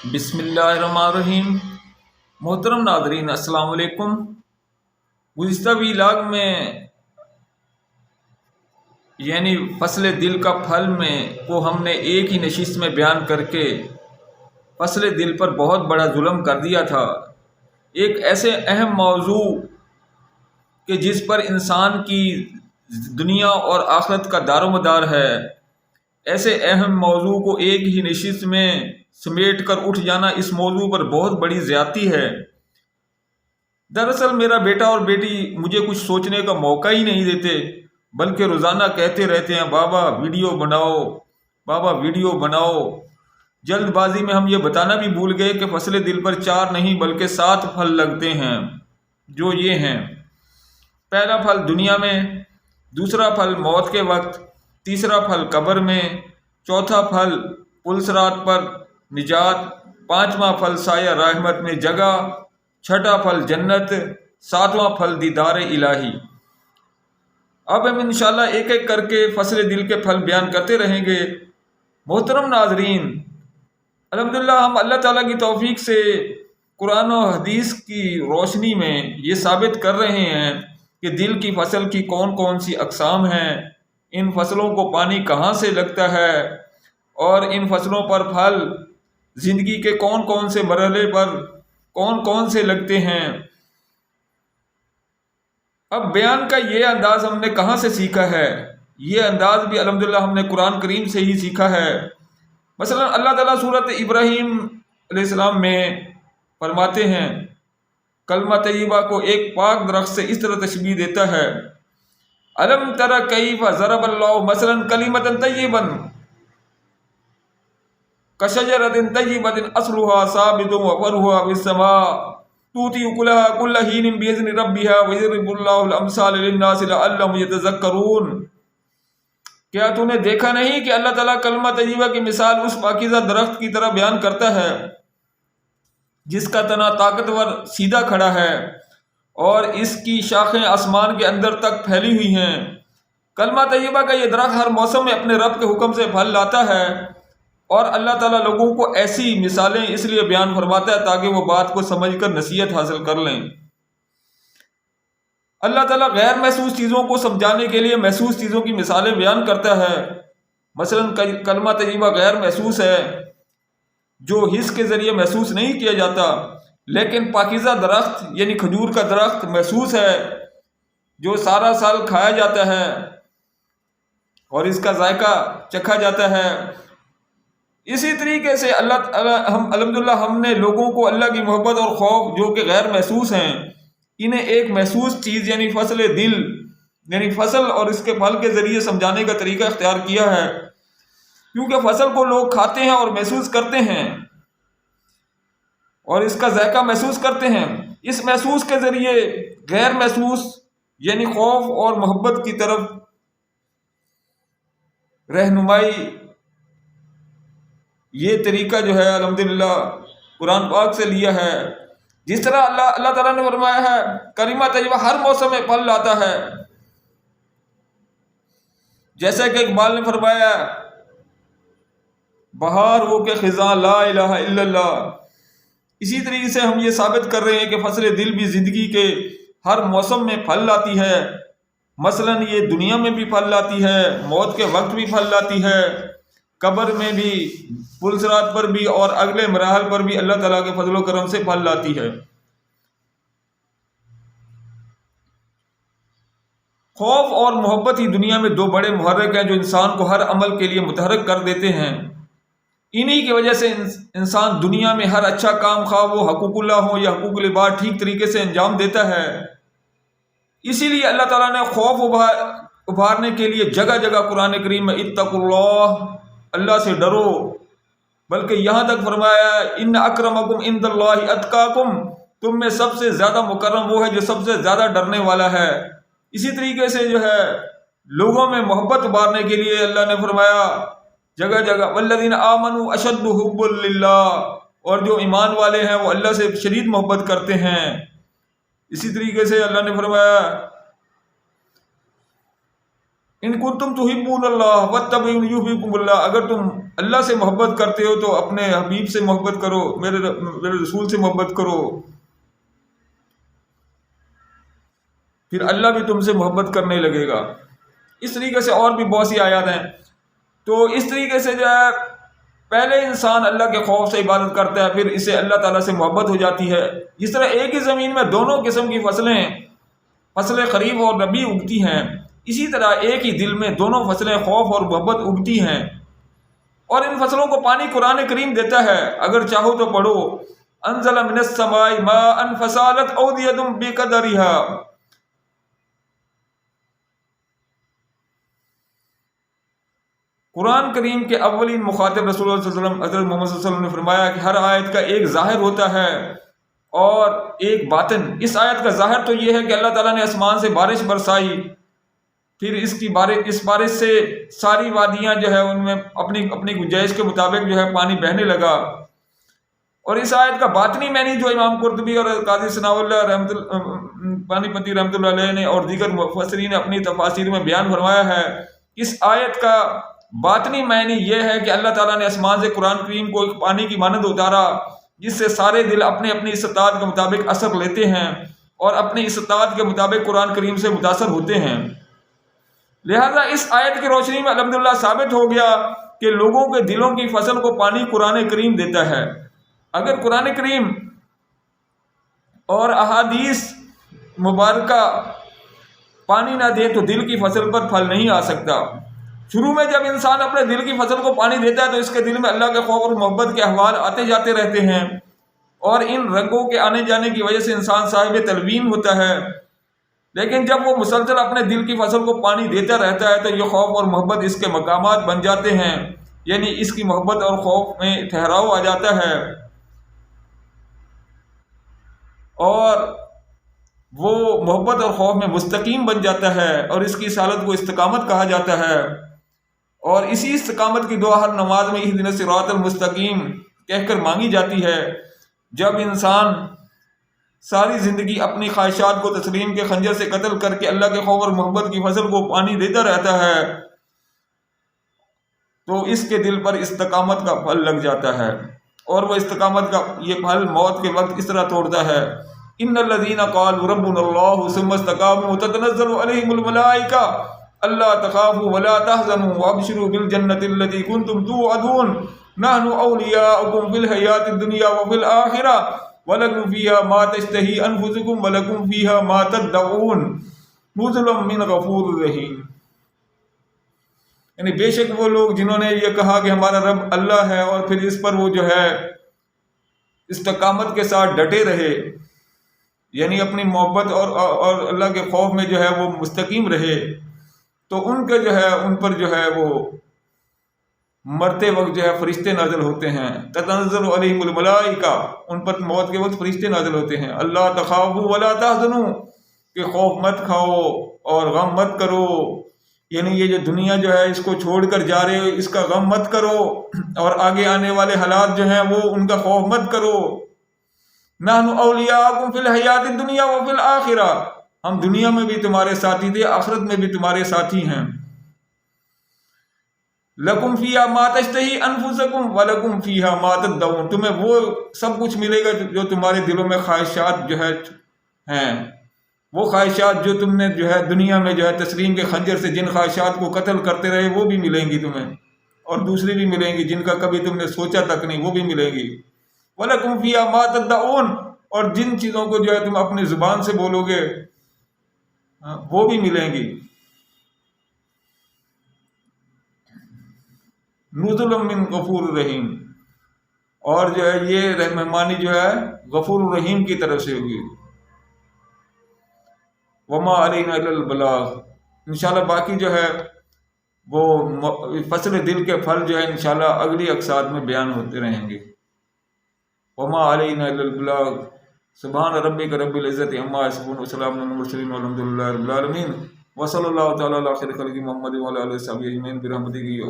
بسم اللہ الرحمن الرحیم۔ محترم ناظرین السلام علیکم۔ گزشتہ ویلاگ میں فصل دل کا پھل میں کو ہم نے ایک ہی نشست میں بیان کر کے فصل دل پر بہت بڑا ظلم کر دیا تھا۔ ایک ایسے اہم موضوع کہ جس پر انسان کی دنیا اور آخرت کا دار و مدار ہے، ایسے اہم موضوع کو ایک ہی نشست میں سمیٹ کر اٹھ جانا اس موضوع پر بہت بڑی زیادتی ہے۔ دراصل میرا بیٹا اور بیٹی مجھے کچھ سوچنے کا موقع ہی نہیں دیتے، بلکہ روزانہ کہتے رہتے ہیں بابا ویڈیو بناؤ، بابا ویڈیو بناؤ۔ جلد بازی میں ہم یہ بتانا بھی بھول گئے کہ فصل دل پر 4 نہیں بلکہ 7 پھل لگتے ہیں، جو یہ ہیں: پہلا پھل دنیا میں، دوسرا پھل موت کے وقت، تیسرا پھل قبر میں، چوتھا پھل پلسرات پر نجات، پانچواں پھل سایہ رحمت میں جگہ، چھٹا پھل جنت، ساتواں پھل دیدار الہی۔ اب ہم انشاءاللہ ایک ایک کر کے فصل دل کے پھل بیان کرتے رہیں گے۔ محترم ناظرین، الحمدللہ ہم اللہ تعالیٰ کی توفیق سے قرآن و حدیث کی روشنی میں یہ ثابت کر رہے ہیں کہ دل کی فصل کی کون کون سی اقسام ہیں، ان فصلوں کو پانی کہاں سے لگتا ہے، اور ان فصلوں پر پھل زندگی کے کون کون سے مرحلے پر کون کون سے لگتے ہیں۔ اب بیان کا یہ انداز ہم نے کہاں سے سیکھا ہے؟ یہ انداز بھی الحمدللہ ہم نے قرآن کریم سے ہی سیکھا ہے۔ مثلا اللہ تعالیٰ سورۃ ابراہیم علیہ السلام میں فرماتے ہیں، کلمہ طیبہ کو ایک پاک درخت سے اس طرح تشبیہ دیتا ہے: الم تر کیف ضرب اللہ مثلا کلمۃ طیبا کشجرۃ طیبۃ اصلها ثابت وفرعها فی السماء تؤتی اکلها کل حین باذن ربها ویضرب اللہ الامثال للناس لعلهم یتذکرون۔ کیا تو نے دیکھا نہیں کہ اللہ تعالیٰ کلمہ طیبہ کی مثال اس پاکیزہ درخت کی طرح بیان کرتا ہے جس کا تنا طاقتور سیدھا کھڑا ہے اور اس کی شاخیں آسمان کے اندر تک پھیلی ہوئی ہیں۔ کلمہ طیبہ کا یہ درخت ہر موسم میں اپنے رب کے حکم سے پھل لاتا ہے، اور اللہ تعالیٰ لوگوں کو ایسی مثالیں اس لیے بیان فرماتا ہے تاکہ وہ بات کو سمجھ کر نصیحت حاصل کر لیں۔ اللہ تعالیٰ غیر محسوس چیزوں کو سمجھانے کے لیے محسوس چیزوں کی مثالیں بیان کرتا ہے۔ مثلا کلمہ طیبہ غیر محسوس ہے، جو حس کے ذریعے محسوس نہیں کیا جاتا، لیکن پاکیزہ درخت یعنی کھجور کا درخت محسوس ہے، جو سارا سال کھایا جاتا ہے اور اس کا ذائقہ چکھا جاتا ہے۔ اسی طریقے سے الحمدللہ ہم نے لوگوں کو اللہ کی محبت اور خوف جو کہ غیر محسوس ہیں، انہیں ایک محسوس چیز یعنی فصل دل یعنی فصل اور اس کے پھل کے ذریعے سمجھانے کا طریقہ اختیار کیا ہے، کیونکہ فصل کو لوگ کھاتے ہیں اور محسوس کرتے ہیں اور اس کا ذائقہ محسوس کرتے ہیں۔ اس محسوس کے ذریعے غیر محسوس یعنی خوف اور محبت کی طرف رہنمائی، یہ طریقہ جو ہے الحمدللہ قرآن پاک سے لیا ہے۔ جس طرح اللہ تعالیٰ نے فرمایا ہے کلمہ طیبہ ہر موسم میں پھل لاتا ہے، جیسا کہ اقبال نے فرمایا بہار ہو کے خزاں لا الہ الا اللہ۔ اسی طریقے سے ہم یہ ثابت کر رہے ہیں کہ فصل دل بھی زندگی کے ہر موسم میں پھل لاتی ہے۔ مثلا یہ دنیا میں بھی پھل لاتی ہے، موت کے وقت بھی پھل لاتی ہے، قبر میں بھی، پلسرات پر بھی، اور اگلے مراحل پر بھی اللہ تعالیٰ کے فضل و کرم سے پھل لاتی ہے۔ خوف اور محبت ہی دنیا میں 2 بڑے محرک ہیں جو انسان کو ہر عمل کے لیے متحرک کر دیتے ہیں۔ انہی کی وجہ سے انسان دنیا میں ہر اچھا کام، خواہ وہ حقوق اللہ ہو یا حقوق العباد، ٹھیک طریقے سے انجام دیتا ہے۔ اسی لیے اللہ تعالیٰ نے خوف ابھارنے کے لیے جگہ جگہ قرآن کریم میں اتقوا اللہ، اللہ سے ڈرو، بلکہ یہاں تک فرمایا ان اکرمکم عند اللہ اتقاکم، تم میں سب سے زیادہ مکرم وہ ہے جو سب سے زیادہ ڈرنے والا ہے۔ اسی طریقے سے جو ہے لوگوں میں محبت ابھارنے کے لیے اللہ نے فرمایا جگہ جگہ والذین آمنوا اشد حبا للہ، اور جو ایمان والے ہیں وہ اللہ سے شدید محبت کرتے ہیں۔ اسی طریقے سے اللہ نے فرمایا ان کنتم تحبون اللہ واتبعونی یحببکم اللہ، اگر تم اللہ سے محبت کرتے ہو تو اپنے حبیب سے محبت کرو، میرے رسول سے محبت کرو، پھر اللہ بھی تم سے محبت کرنے لگے گا۔ اس طریقے سے اور بھی بہت سی آیات ہیں۔ تو اس طریقے سے جو ہے پہلے انسان اللہ کے خوف سے عبادت کرتا ہے، پھر اسے اللہ تعالیٰ سے محبت ہو جاتی ہے۔ جس طرح ایک ہی زمین میں دونوں قسم کی فصلیں خریف اور ربیع اگتی ہیں، اسی طرح ایک ہی دل میں دونوں فصلیں خوف اور محبت اگتی ہیں، اور ان فصلوں کو پانی قرآن کریم دیتا ہے۔ اگر چاہو تو پڑھو، انزل من السماء ماء فسالت اودیۃ بقدرها۔ قرآن کریم کے اولین مخاطب رسول اللہ صلی اللہ علیہ وسلم حضرت محمد صلی اللہ علیہ وسلم نے فرمایا کہ ہر آیت کا ایک ظاہر ہوتا ہے اور ایک باطن۔ اس آیت کا ظاہر تو یہ ہے کہ اللہ تعالیٰ نے آسمان سے بارش برسائی، پھر اس بارش سے ساری وادیاں جو ہے ان میں اپنی گنجائش کے مطابق جو ہے پانی بہنے لگا۔ اور اس آیت کا باطنی معنی جو امام قرطبی اور قاضی ثناء اللہ پانی پتی رحمۃ اللہ علیہ نے اور دیگر مفسرین نے اپنی تفاسیر میں بیان فرمایا ہے، اس آیت کا باطنی معنی یہ ہے کہ اللہ تعالیٰ نے آسمان سے قرآن کریم کو ایک پانی کی مانند اتارا، جس سے سارے دل اپنی استطاعت کے مطابق اثر لیتے ہیں اور اپنی استطاعت کے مطابق قرآن کریم سے متاثر ہوتے ہیں۔ لہذا اس آیت کی روشنی میں الحمدللہ ثابت ہو گیا کہ لوگوں کے دلوں کی فصل کو پانی قرآن کریم دیتا ہے۔ اگر قرآن کریم اور احادیث مبارکہ پانی نہ دے تو دل کی فصل پر پھل نہیں آ سکتا۔ شروع میں جب انسان اپنے دل کی فصل کو پانی دیتا ہے تو اس کے دل میں اللہ کے خوف اور محبت کے احوال آتے جاتے رہتے ہیں، اور ان رنگوں کے آنے جانے کی وجہ سے انسان صاحب تلوین ہوتا ہے۔ لیکن جب وہ مسلسل اپنے دل کی فصل کو پانی دیتا رہتا ہے تو یہ خوف اور محبت اس کے مقامات بن جاتے ہیں، یعنی اس کی محبت اور خوف میں ٹھہراؤ آ جاتا ہے، اور وہ محبت اور خوف میں مستقیم بن جاتا ہے، اور اس کی اس حالت کو استقامت کہا جاتا ہے۔ اور اسی استقامت کی دعا ہر نماز میں اہدنا الصراط المستقیم کہہ کر مانگی جاتی ہے۔ جب انسان ساری زندگی اپنی خواہشات کو تسلیم کے خنجر سے قتل کر کے اللہ کے خوف اور محبت کی فصل کو پانی دیتا رہتا ہے تو اس کے دل پر استقامت کا پھل لگ جاتا ہے، اور وہ استقامت کا یہ پھل موت کے وقت اس طرح توڑتا ہے، ان الذین قالوا ربنا اللہ ثم استقاموا تتنزل علیہم الملائکہ اللہ تخافوا ولا تحزنوا وابشروا بالجنۃ التي كنتم توعدون نحن اولیاؤکم فی الحیاۃ الدنیا وفی الآخرہ وَلَكُمْ فِيهَا مَا تَشْتَهِي أَنفُسُكُمْ وَلَكُمْ فِيهَا مَا تَدَّعُونَ نُزُلًا مِّنْ غَفُورٍ رَحِيمٍ۔ یعنی بے شک وہ لوگ جنہوں نے یہ کہا کہ ہمارا رب اللہ ہے، اور پھر اس پر وہ جو ہے استقامت کے ساتھ ڈٹے رہے، یعنی اپنی محبت اور اللہ کے خوف میں جو ہے وہ مستقیم رہے، تو ان کے جو ہے ان پر جو ہے وہ مرتے وقت جو ہے فرشتے نازل ہوتے ہیں، تتنزل علیہم الملائکہ، ان پر موت کے وقت فرشتے نازل ہوتے ہیں، اللہ تخافوا ولا تحزنوا، کہ خوف مت کھاؤ اور غم مت کرو، یعنی یہ جو دنیا جو ہے اس کو چھوڑ کر جا رہے ہو اس کا غم مت کرو، اور آگے آنے والے حالات جو ہیں وہ ان کا خوف مت کرو۔ نحن اولیاءکم فی الحیات الدنیا وفی الآخرہ، ہم دنیا میں بھی تمہارے ساتھی تھے، آخرت میں بھی تمہارے ساتھی ہیں۔ لکم فیہا ما تشتہی انفسکم ولکم فیہا ما تدعون، تمہیں وہ سب کچھ ملے گا جو تمہارے دلوں میں خواہشات جو ہے ہیں، وہ خواہشات جو تم نے جو ہے دنیا میں جو ہے تسلیم کے خنجر سے جن خواہشات کو قتل کرتے رہے وہ بھی ملیں گی تمہیں، اور دوسری بھی ملیں گی جن کا کبھی تم نے سوچا تک نہیں، وہ بھی ملیں گی۔ وَلَكُمْ فِيهَا مَا تَدَّعُونَ، اور جن چیزوں کو جو ہے تم اپنی زبان سے بولو گے وہ بھی ملیں گی۔ نُزُلًا مِّن غَفُورٍ رَحِيمٍ، اور جو ہے یہ مہمانی جو ہے غفور الرحیم کی طرف سے ہوگی۔ وَمَا عَلَيْنَا إِلَّا الْبَلَاغُ، انشاءاللہ باقی جو ہے وہ فصل دل کے پھل جو ہے انشاءاللہ اگلی اقساط میں بیان ہوتے رہیں گے۔ وَمَا عَلَيْنَا إِلَّا الْبَلَاغُ، سبحان ربک رب العزت عما یصفون وسلام علی المرسلین والحمد للہ رب العالمین، وصلی اللہ تعالی علی خیر خلق محمد وعلی آلہ وصحبہ اجمعین برحمتک یا